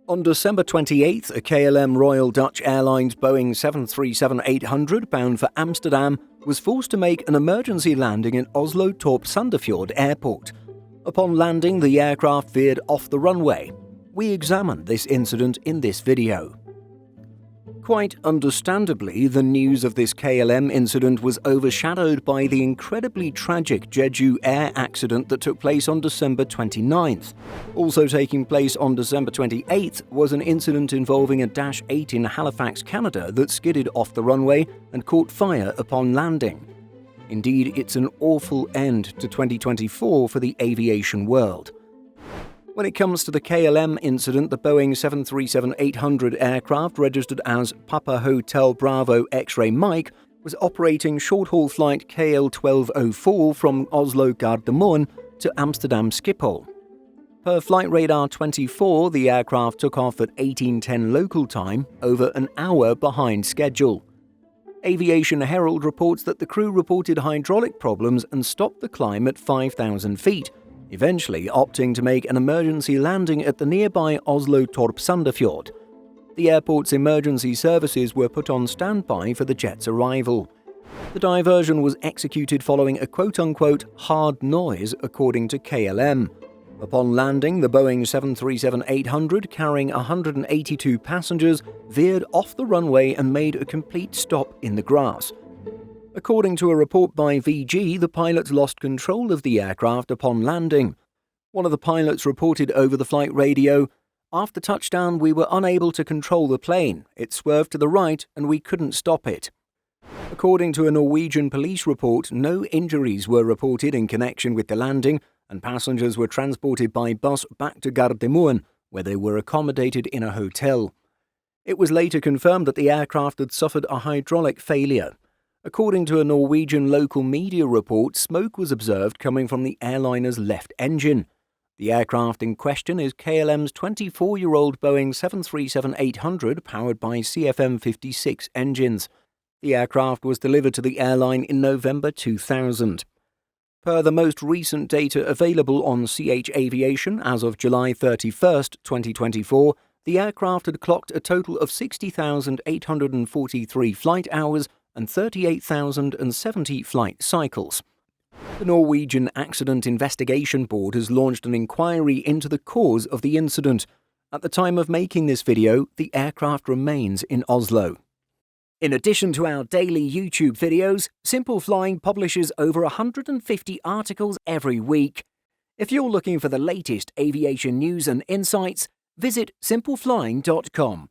On December 28th, a KLM Royal Dutch Airlines Boeing 737-800 bound for Amsterdam was forced to make an emergency landing in Oslo Torp-Sandefjord Airport. Upon landing, the aircraft veered off the runway. We examined this incident in this video. Quite understandably, the news of this KLM incident was overshadowed by the incredibly tragic Jeju air accident that took place on December 29th. Also taking place on December 28th was an incident involving a Dash 8 in Halifax, Canada that skidded off the runway and caught fire upon landing. Indeed, it's an awful end to 2024 for the aviation world. When it comes to the KLM incident, the Boeing 737-800 aircraft registered as Papa Hotel Bravo X-Ray Mike was operating short-haul flight KL1204 from Oslo Gardermoen to Amsterdam Schiphol. Per Flight Radar 24, the aircraft took off at 18:10 local time, over an hour behind schedule. Aviation Herald reports that the crew reported hydraulic problems and stopped the climb at 5,000 feet, eventually opting to make an emergency landing at the nearby Oslo Torp-Sandefjord. The airport's emergency services were put on standby for the jet's arrival. The diversion was executed following a quote-unquote hard noise, according to KLM. Upon landing, the Boeing 737-800, carrying 182 passengers, veered off the runway and made a complete stop in the grass. According to a report by VG, the pilots lost control of the aircraft upon landing. One of the pilots reported over the flight radio, "After touchdown, we were unable to control the plane. It swerved to the right and we couldn't stop it." According to a Norwegian police report, no injuries were reported in connection with the landing, and passengers were transported by bus back to Gardermoen, where they were accommodated in a hotel. It was later confirmed that the aircraft had suffered a hydraulic failure. According to a Norwegian local media report, smoke was observed coming from the airliner's left engine. The aircraft in question is KLM's 24-year-old Boeing 737-800 powered by CFM56 engines. The aircraft was delivered to the airline in November 2000. Per the most recent data available on CH Aviation as of July 31st, 2024, the aircraft had clocked a total of 60,843 flight hours and 38,070 flight cycles. The Norwegian Accident Investigation Board has launched an inquiry into the cause of the incident. At the time of making this video, the aircraft remains in Oslo. In addition to our daily YouTube videos, Simple Flying publishes over 150 articles every week. If you're looking for the latest aviation news and insights, visit simpleflying.com.